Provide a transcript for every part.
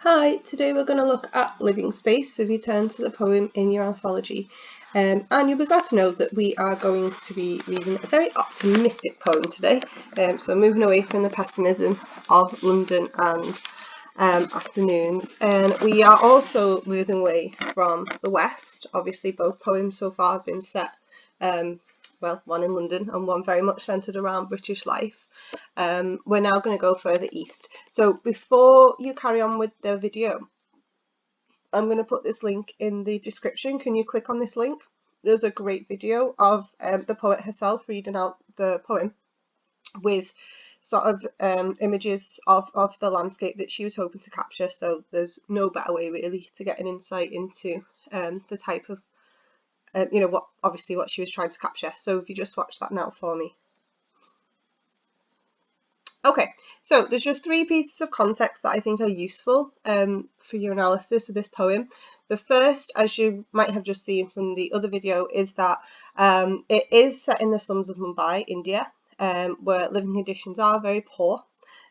Hi, today we're going to look at living space, so if you turn to the poem in your anthology. And you'll be glad to know that we are going to be reading a very optimistic poem today, so moving away from the pessimism of London and afternoons. And we are also moving away from the West. Obviously both poems so far have been set, well, one in London and one very much centred around British life. We're now going to go further east. So before you carry on with the video, I'm going to put this link in the description. Can you click on this link? There's a great video of the poet herself reading out the poem with sort of images of the landscape that she was hoping to capture. So there's no better way really to get an insight into the type of, what she was trying to capture. So if you just watch that now for me. Okay, so there's just three pieces of context that I think are useful for your analysis of this poem. The first, as you might have just seen from the other video, is that it is set in the slums of Mumbai, India, where living conditions are very poor,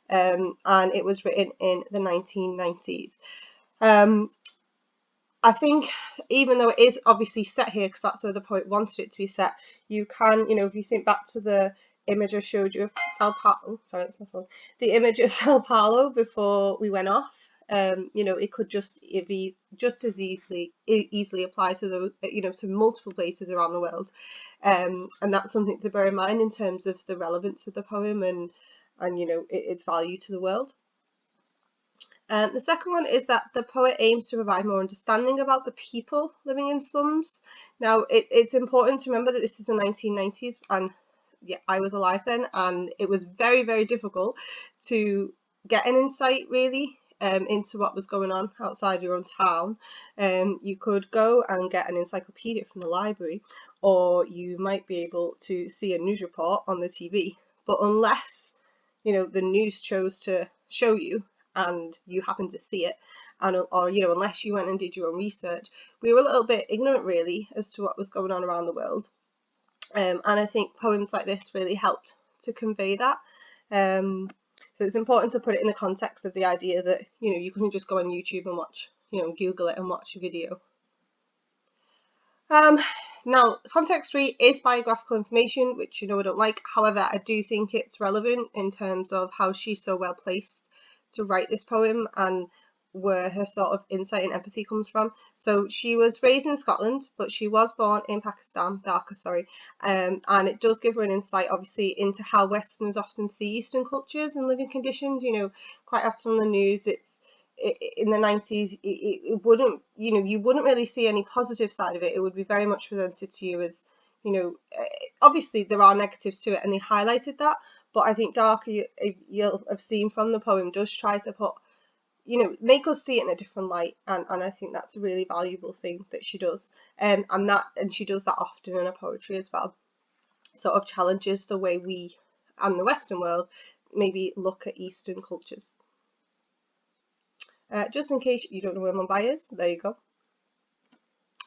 and it was written in the 1990s. I think even though it is obviously set here, because that's where the poet wanted it to be set, you can, if you think back to the image I showed you of Sao Paulo, sorry, that's my phone, the image of Sao Paulo before we went off, it could just be just as easily apply to those, to multiple places around the world, and that's something to bear in mind in terms of the relevance of the poem and its value to the world. The second one is that the poet aims to provide more understanding about the people living in slums. Now, it's important to remember that this is the 1990s, and yeah, I was alive then, and it was very, very difficult to get an insight really into what was going on outside your own town. You could go and get an encyclopedia from the library, or you might be able to see a news report on the TV. But unless the news chose to show you and you happen to see it, and or unless you went and did your own research, we were a little bit ignorant really as to what was going on around the world. And I think poems like this really helped to convey that. So it's important to put it in the context of the idea that you couldn't just go on YouTube and watch, Google it and watch a video. Now, context 3 is biographical information, which I don't like. However, I do think it's relevant in terms of how she's so well placed to write this poem and where her sort of insight and empathy comes from. So she was raised in Scotland, but she was born in Pakistan, Dharker, sorry, and it does give her an insight, obviously, into how Westerners often see Eastern cultures and living conditions. Quite often on the news, in the 90s, it wouldn't, you wouldn't really see any positive side of it. It would be very much presented to you as, obviously there are negatives to it, and they highlighted that. But I think Dharker, you'll have seen from the poem, does try to put, make us see it in a different light, and I think that's a really valuable thing that she does, and she does that often in her poetry as well. Sort of challenges the way we and the Western world maybe look at Eastern cultures. Just in case you don't know where Mumbai is, there you go.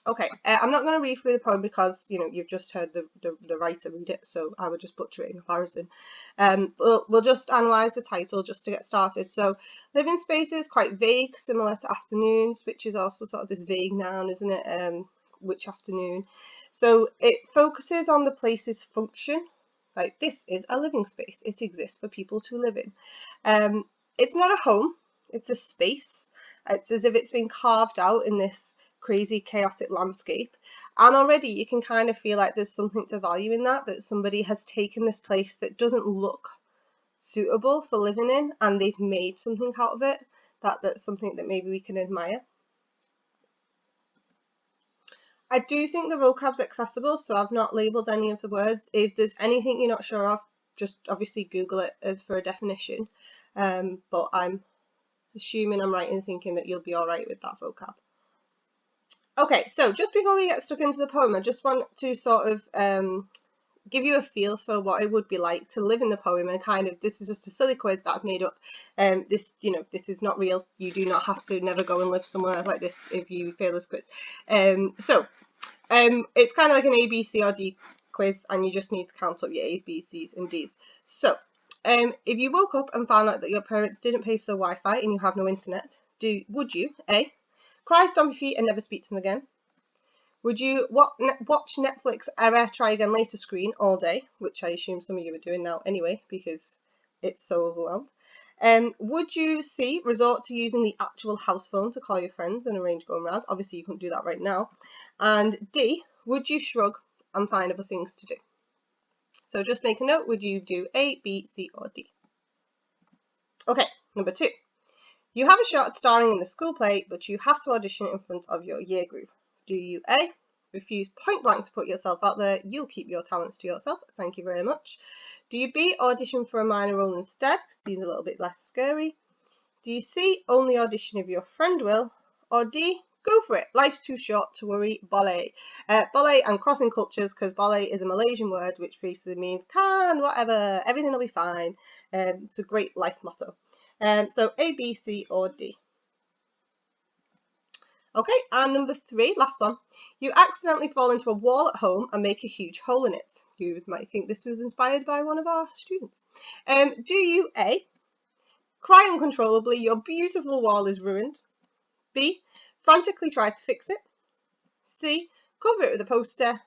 Okay, I'm not going to read through the poem because you've just heard the writer read it, so I would just butcher it in comparison. We'll just analyse the title just to get started. So, living space is quite vague, similar to afternoons, which is also sort of this vague noun, isn't it? Which afternoon? So it focuses on the place's function. Like, this is a living space; it exists for people to live in. It's not a home; it's a space. It's as if it's been carved out in this crazy chaotic landscape, and already you can kind of feel like there's something to value in that somebody has taken this place that doesn't look suitable for living in, and they've made something out of it that's something that maybe we can admire. I do think the vocab's accessible, so I've not labelled any of the words. If there's anything you're not sure of, just obviously Google it for a definition, but I'm assuming I'm right in thinking that you'll be alright with that vocab. Okay, so just before we get stuck into the poem, I just want to sort of give you a feel for what it would be like to live in the poem, and kind of, this is just a silly quiz that I've made up. This is not real. You do not have to never go and live somewhere like this if you fail this quiz. It's kind of like an A, B, C or D quiz, and you just need to count up your A's, B's, C's and D's. So if you woke up and found out that your parents didn't pay for the Wi-Fi and you have no internet, would you A, cry, stomp your feet and never speak to them again? Would you watch Netflix era try again later screen all day, which I assume some of you are doing now anyway because it's so overwhelmed? Would you C, resort to using the actual house phone to call your friends and arrange going round? Obviously you couldn't do that right now. And D, would you shrug and find other things to do? So just make a note, would you do A, B, C or D? Okay, number 2. You have a shot starring in the school play, but you have to audition in front of your year group. Do you A, refuse point blank to put yourself out there, you'll keep your talents to yourself, thank you very much? Do you B, audition for a minor role instead, seems a little bit less scary? Do you C, only audition if your friend will? Or D, go for it, life's too short to worry, ballet. Ballet and crossing cultures, because ballet is a Malaysian word which basically means can, whatever, everything will be fine. It's a great life motto. So A, B, C or D. Okay, and number 3, last one. You accidentally fall into a wall at home and make a huge hole in it. You might think this was inspired by one of our students. Do you A, cry uncontrollably, your beautiful wall is ruined? B, frantically try to fix it? C, cover it with a poster?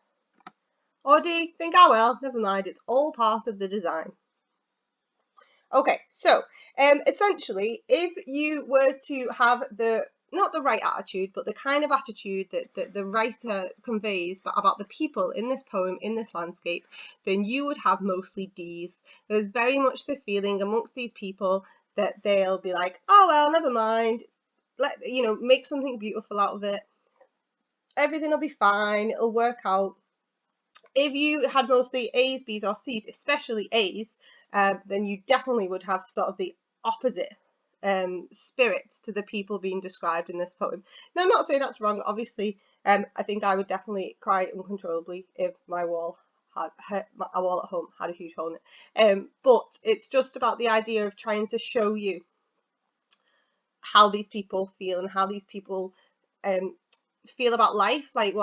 Or D, think, oh well, never mind, it's all part of the design. Okay, so essentially, if you were to have not the right attitude, but the kind of attitude that the writer conveys about the people in this poem, in this landscape, then you would have mostly D's. There's very much the feeling amongst these people that they'll be like, oh well, never mind, make something beautiful out of it. Everything will be fine, it'll work out. If you had mostly A's, B's or C's, especially A's, then you definitely would have sort of the opposite spirit to the people being described in this poem. Now, I'm not saying that's wrong. Obviously, I think I would definitely cry uncontrollably if my wall a wall at home had a huge hole in it. But it's just about the idea of trying to show you how these people feel and how these people feel about life, like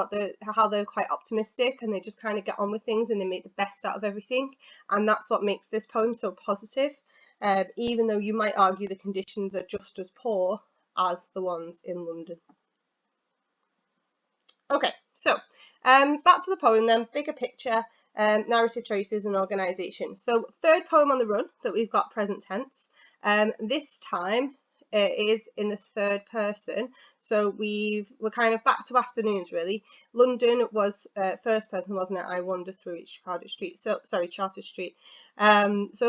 how they're quite optimistic and they just kind of get on with things and they make the best out of everything, and that's what makes this poem so positive, even though you might argue the conditions are just as poor as the ones in London. Okay, so back to the poem then, bigger picture, narrative choices and organisation. So third poem on the run that we've got present tense, this time is in the third person, so we're kind of back to afternoons really. London was first person, wasn't it? I wander through each Charter Street, so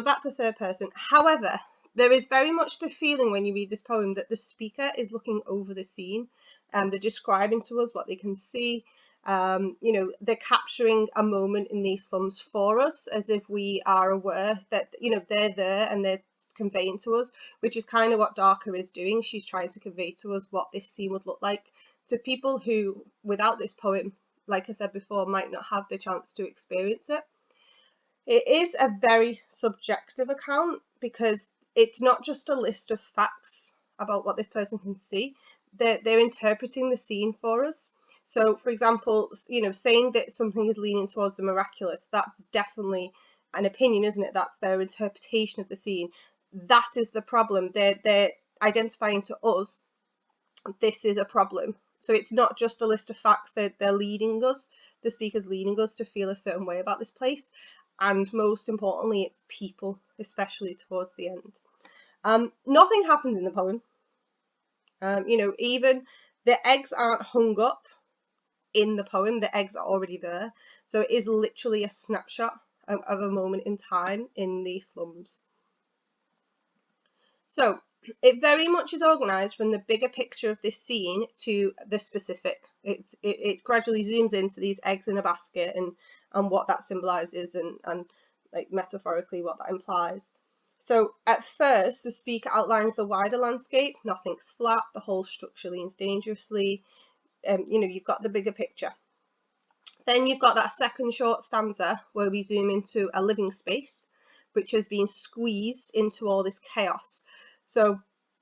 back to third person. However, there is very much the feeling when you read this poem that the speaker is looking over the scene and they're describing to us what they can see. They're capturing a moment in these slums for us as if we are aware that they're there and they're conveying to us, which is kind of what Dharker is doing. She's trying to convey to us what this scene would look like to people who, without this poem, like I said before, might not have the chance to experience it. It is a very subjective account because it's not just a list of facts about what this person can see. They're interpreting the scene for us. So, for example, saying that something is leaning towards the miraculous, that's definitely an opinion, isn't it? That's their interpretation of the scene. That is the problem. They're identifying to us, this is a problem. So it's not just a list of facts, they're leading us, the speaker's leading us to feel a certain way about this place. And most importantly, it's people, especially towards the end. Nothing happens in the poem. Even the eggs aren't hung up in the poem, the eggs are already there. So it is literally a snapshot of a moment in time in the slums. So it very much is organised from the bigger picture of this scene to the specific. It gradually zooms into these eggs in a basket and what that symbolises and like metaphorically what that implies. So at first the speaker outlines the wider landscape. Nothing's flat, the whole structure leans dangerously. You've got the bigger picture. Then you've got that second short stanza where we zoom into a living space which has been squeezed into all this chaos. So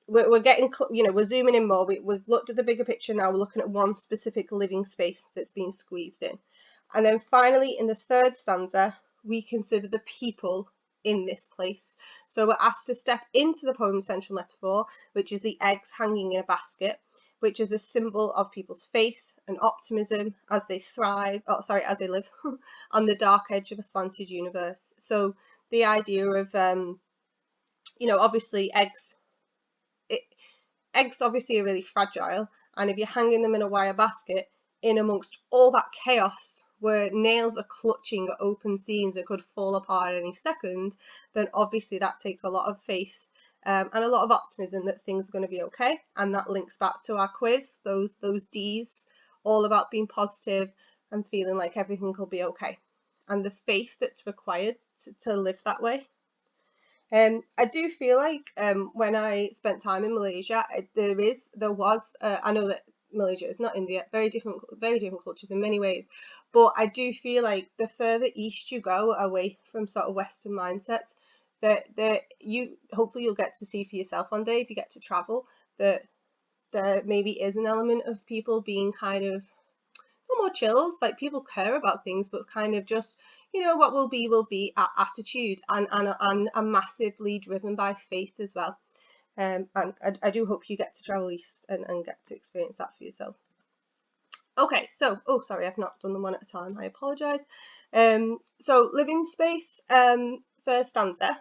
we're getting, we're zooming in more. We've looked at the bigger picture now. We're looking at one specific living space that's been squeezed in. And then finally, in the third stanza, we consider the people in this place. So we're asked to step into the poem's central metaphor, which is the eggs hanging in a basket, which is a symbol of people's faith and optimism as they as they live on the dark edge of a slanted universe. So the idea of, obviously eggs obviously are really fragile, and if you're hanging them in a wire basket in amongst all that chaos where nails are clutching at open seams and could fall apart at any second, then obviously that takes a lot of faith and a lot of optimism that things are going to be okay. And that links back to our quiz, those D's, all about being positive and feeling like everything will be okay, and the faith that's required to live that way. I do feel like when I spent time in Malaysia, I know that Malaysia is not India, very different cultures in many ways, but I do feel like the further east you go away from sort of Western mindsets, that hopefully you'll get to see for yourself one day if you get to travel, that there maybe is an element of people being kind of more chilled, like people care about things, but kind of just, what will be attitude, and massively driven by faith as well. And I do hope you get to travel east and get to experience that for yourself. Okay, so, sorry, I've not done them one at a time, I apologise. So living space, first stanza.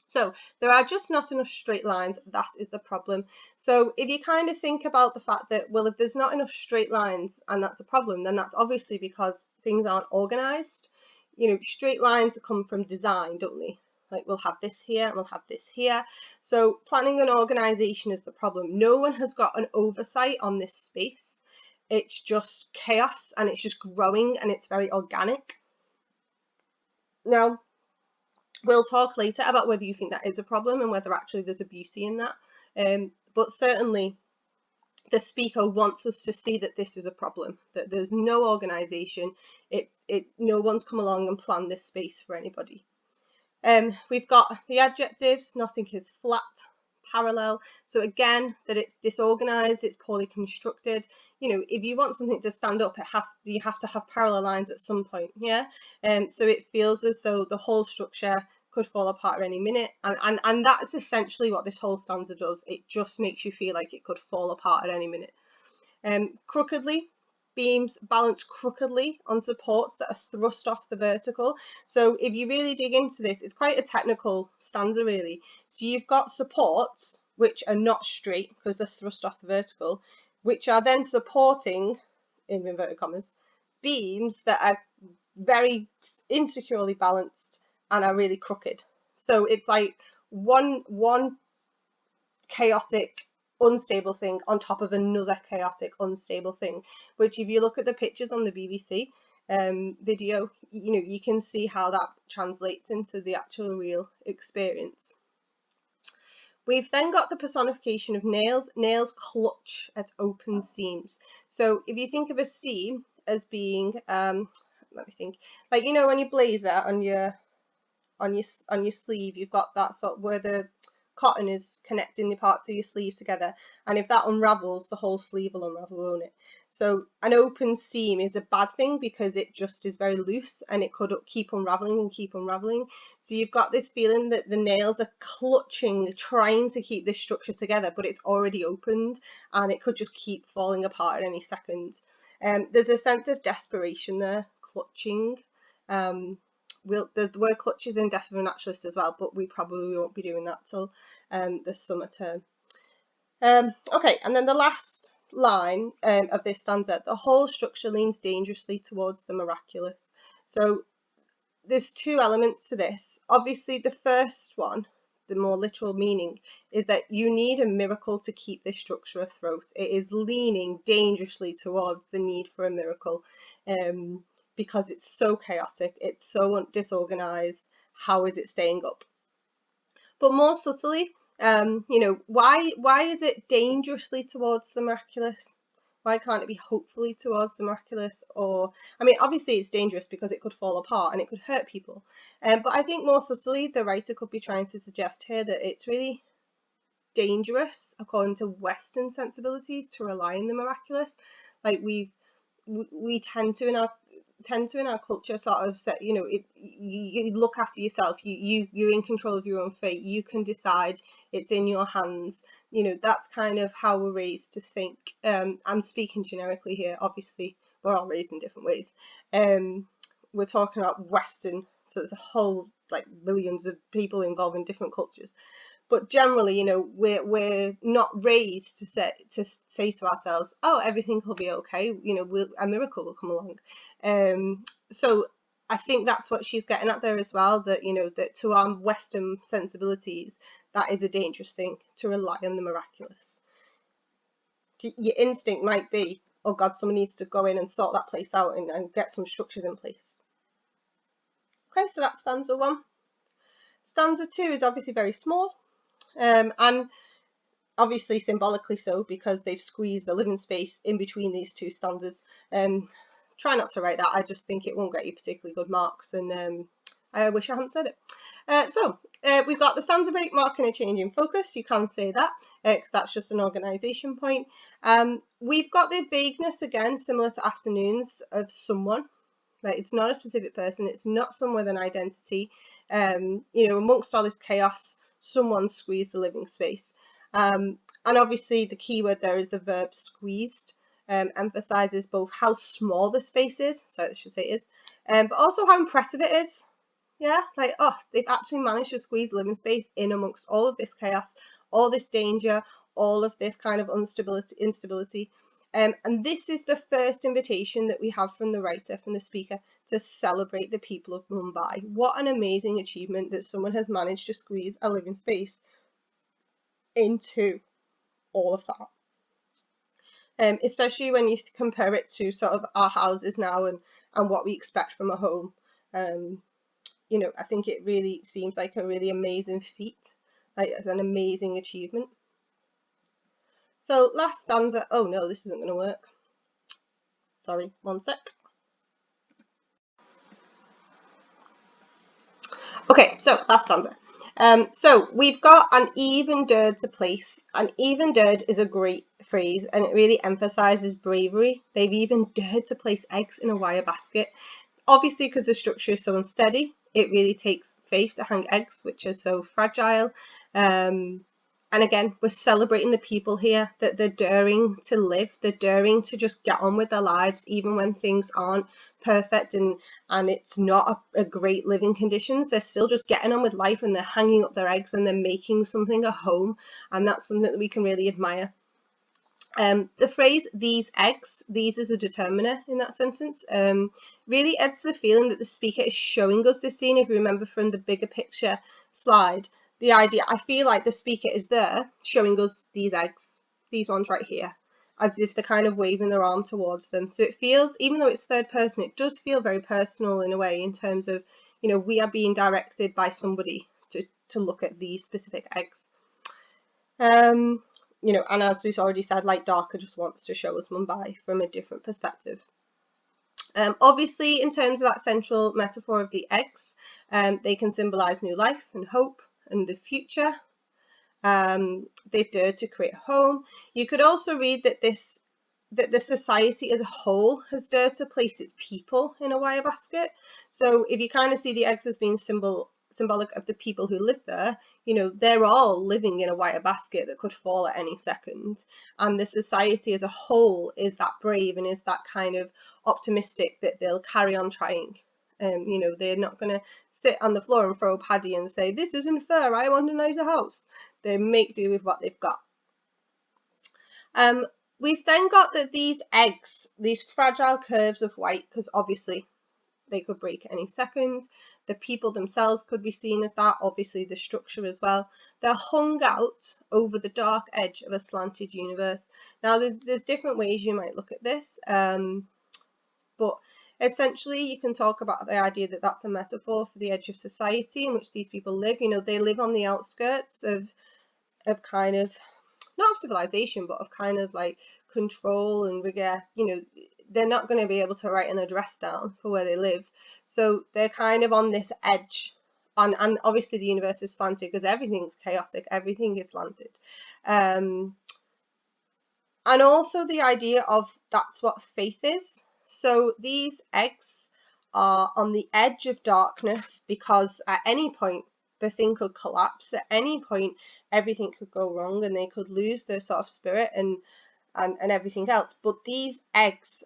So there are just not enough straight lines, that is the problem. So if you kind of think about the fact that, well, if there's not enough straight lines and that's a problem, then that's obviously because things aren't organised. Straight lines come from design, don't they? Like, we'll have this here and we'll have this here. So planning and organisation is the problem. No one has got an oversight on this space. It's just chaos, and it's just growing, and it's very organic. Now, we'll talk later about whether you think that is a problem and whether actually there's a beauty in that. But certainly the speaker wants us to see that this is a problem, that there's no organisation, no one's come along and planned this space for anybody. We've got the adjectives, nothing is flat, parallel. So again, that it's disorganised, it's poorly constructed. If you want something to stand up, you have to have parallel lines at some point, yeah? So it feels as though the whole structure could fall apart at any minute, and that's essentially what this whole stanza does. It just makes you feel like it could fall apart at any minute. Crookedly, beams balance crookedly on supports that are thrust off the vertical. So if you really dig into this, it's quite a technical stanza really. So you've got supports which are not straight because they're thrust off the vertical, which are then supporting, in inverted commas, beams that are very insecurely balanced and are really crooked. So it's like one chaotic, unstable thing on top of another chaotic, unstable thing, which if you look at the pictures on the BBC video, you can see how that translates into the actual real experience. We've then got the personification of nails. Nails clutch at open seams. So if you think of a seam as being, let me think, like, when you blazer on your sleeve, you've got that sort of where the cotton is connecting the parts of your sleeve together, and if that unravels, the whole sleeve will unravel, won't it? So an open seam is a bad thing because it just is very loose and it could keep unraveling and keep unraveling. So you've got this feeling that the nails are clutching, trying to keep this structure together, but it's already opened and it could just keep falling apart at any second. There's a sense of desperation there, clutching. The word clutch is in Death of a Naturalist as well, but we probably won't be doing that till the summer term. Okay, and then the last line of this stanza, the whole structure leans dangerously towards the miraculous. So there's two elements to this. Obviously, the first one, the more literal meaning, is that you need a miracle to keep this structure afloat. It is leaning dangerously towards the need for a miracle. Because it's so chaotic, it's so disorganized. How is it staying up? But more subtly, why is it dangerously towards the miraculous? Why can't it be hopefully towards the miraculous? Or, I mean, obviously it's dangerous because it could fall apart and it could hurt people. But I think more subtly, the writer could be trying to suggest here that it's really dangerous, according to Western sensibilities, to rely on the miraculous. Like we tend to, in our tend to in our culture sort of say, you know, you look after yourself, you're in control of your own fate, you can decide, it's in your hands. You know, that's kind of how we're raised to think. I'm speaking generically here, obviously we're all raised in different ways. We're talking about Western, so there's a whole like millions of people involved in different cultures. But generally, you know, we're not raised to say to ourselves, oh, everything will be okay, you know, a miracle will come along. So I think that's what she's getting at there as well, that, you know, that to our Western sensibilities, that is a dangerous thing, to rely on the miraculous. Your instinct might be, oh God, someone needs to go in and sort that place out and get some structures in place. Okay, so that's stanza 1. Stanza 2 is obviously very small, and obviously symbolically so, because they've squeezed a living space in between these two stanzas. Try not to write that, I just think it won't get you particularly good marks, and I wish I hadn't said it. So we've got the stanza break marking a change in focus. You can say that because that's just an organisation point. We've got the vagueness again, similar to afternoons, of someone. Like, it's not a specific person, it's not someone with an identity. You know, amongst all this chaos, someone squeezed the living space. And obviously the key word there is the verb squeezed. Emphasizes both how small the space is, sorry, I should say is, but also how impressive it is. Yeah, like, oh, they've actually managed to squeeze living space in amongst all of this chaos, all this danger, all of this kind of instability. And this is the first invitation that we have from the writer, from the speaker, to celebrate the people of Mumbai. What an amazing achievement that someone has managed to squeeze a living space into all of that. Especially when you compare it to sort of our houses now and what we expect from a home. You know, I think it really seems like a really amazing feat, like it's an amazing achievement. So last stanza, oh no, this isn't going to work. Sorry, one sec. Okay, so last stanza. So we've got an even derd to place. An even derd is a great phrase, and it really emphasizes bravery. They've even dared to place eggs in a wire basket. Obviously, because the structure is so unsteady, it really takes faith to hang eggs, which are so fragile. And again, we're celebrating the people here, that they're daring to live, they're daring to just get on with their lives, even when things aren't perfect and it's not a great living conditions. They're still just getting on with life, and they're hanging up their eggs and they're making something a home, and that's something that we can really admire. The phrase "these eggs," these is a determiner in that sentence, really adds to the feeling that the speaker is showing us this scene. If you remember from the bigger picture slide, the idea, I feel like the speaker is there showing us these eggs, these ones right here, as if they're kind of waving their arm towards them. So it feels, even though it's third person, it does feel very personal in a way, in terms of, you know, we are being directed by somebody to look at these specific eggs. You know, and as we've already said, like, Dharker just wants to show us Mumbai from a different perspective. Obviously, in terms of that central metaphor of the eggs, they can symbolise new life and hope and the future. They've dared to create a home. You could also read that the society as a whole has dared to place its people in a wire basket. So if you kind of see the eggs as being symbolic of the people who live there, you know, they're all living in a wire basket that could fall at any second, and the society as a whole is that brave and is that kind of optimistic that they'll carry on trying. You know, they're not going to sit on the floor and throw a paddy and say, this isn't fair, I want a nicer house. They make do with what they've got. We've then got that these eggs, these fragile curves of white, because obviously they could break any second. The people themselves could be seen as that, obviously the structure as well. They're hung out over the dark edge of a slanted universe. Now there's different ways you might look at this, but essentially you can talk about the idea that that's a metaphor for the edge of society in which these people live. You know, they live on the outskirts of kind of, not of civilization, but of kind of like control and rigor. You know, they're not going to be able to write an address down for where they live, so they're kind of on this edge. And obviously the universe is slanted because everything's chaotic, everything is slanted. And also the idea of that's what faith is. So these eggs are on the edge of darkness, because at any point the thing could collapse, at any point everything could go wrong and they could lose their sort of spirit and everything else. But these eggs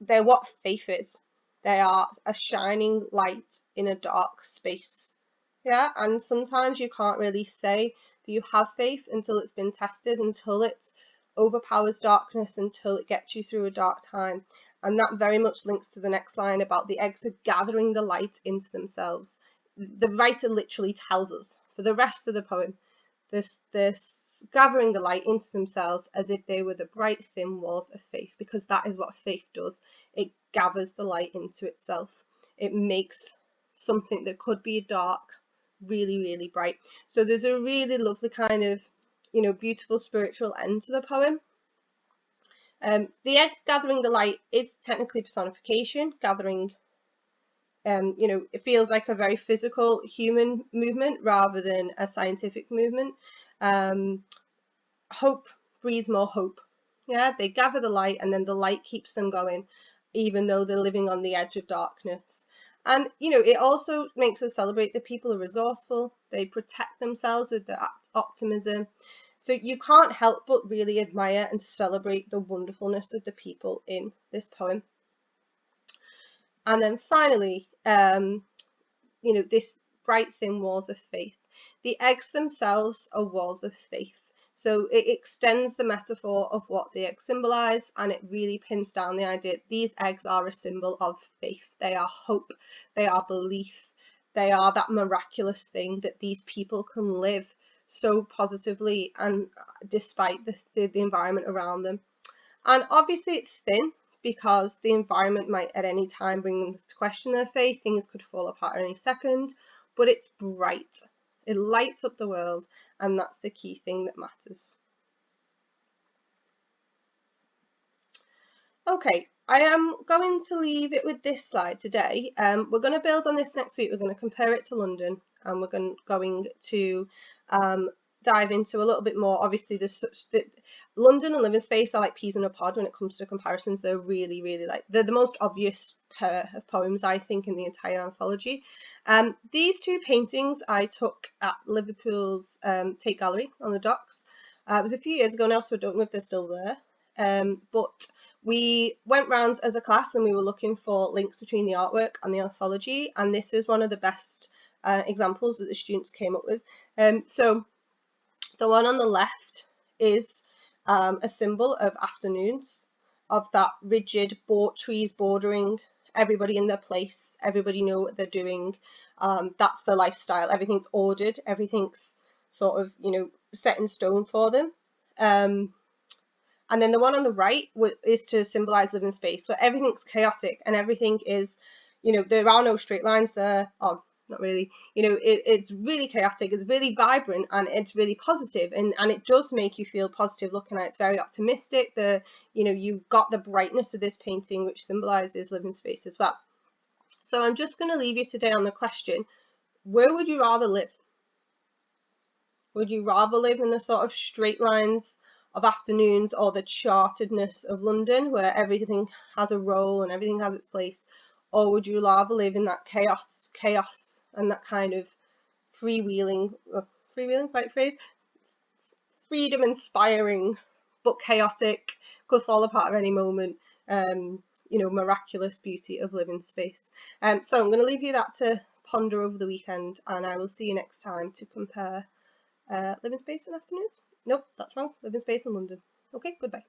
they're what faith is. They are a shining light in a dark space. Yeah, and sometimes you can't really say that you have faith until it's been tested, until it overpowers darkness, until it gets you through a dark time. And that very much links to the next line about the eggs are gathering the light into themselves. The writer literally tells us for the rest of the poem, this gathering the light into themselves as if they were the bright thin walls of faith, because that is what faith does. It gathers the light into itself. It makes something that could be dark really, really bright. So there's a really lovely kind of, beautiful spiritual end to the poem. The eggs gathering the light is technically personification, gathering. It feels like a very physical human movement rather than a scientific movement. Hope breeds more hope. Yeah, they gather the light, and then the light keeps them going, even though they're living on the edge of darkness. And, it also makes us celebrate that people are resourceful. They protect themselves with their optimism. So you can't help but really admire and celebrate the wonderfulness of the people in this poem. And then finally, this bright thin walls of faith. The eggs themselves are walls of faith. So it extends the metaphor of what the eggs symbolize, and it really pins down the idea that these eggs are a symbol of faith. They are hope, they are belief, they are that miraculous thing that these people can live so positively and despite the environment around them. And obviously it's thin, because the environment might at any time bring them to question their faith. Things could fall apart at any second, but it's bright. It lights up the world, and that's the key thing that matters. Okay, I am going to leave it with this slide today. We're going to build on this next week. We're going to compare it to London, and we're going to dive into a little bit more. Obviously, there's London and Living Space are like peas in a pod when it comes to comparisons. They're really, really they're the most obvious pair of poems, I think, in the entire anthology. These two paintings I took at Liverpool's Tate Gallery on the docks. It was a few years ago now, so I don't know if they're still there. But we went round as a class and we were looking for links between the artwork and the anthology, and this is one of the best examples that the students came up with. So the one on the left is a symbol of afternoons, of that rigid trees bordering, everybody in their place, everybody know what they're doing. That's the lifestyle. Everything's ordered, everything's sort of, set in stone for them. And then the one on the right is to symbolize living space, where everything's chaotic and everything is, there are no straight lines there. Oh, not really. It's really chaotic. It's really vibrant, and it's really positive, and it does make you feel positive looking at it. It's very optimistic. You've got the brightness of this painting, which symbolizes living space as well. So I'm just going to leave you today on the question: where would you rather live? Would you rather live in the sort of straight lines of afternoons, or the chartedness of London, where everything has a role and everything has its place? Or would you rather live in that chaos and that kind of freewheeling, right phrase? Freedom inspiring, but chaotic, could fall apart at any moment, miraculous beauty of living space. So I'm going to leave you that to ponder over the weekend, and I will see you next time to compare living space and afternoons. Nope, that's wrong. Living space in London. Okay, goodbye.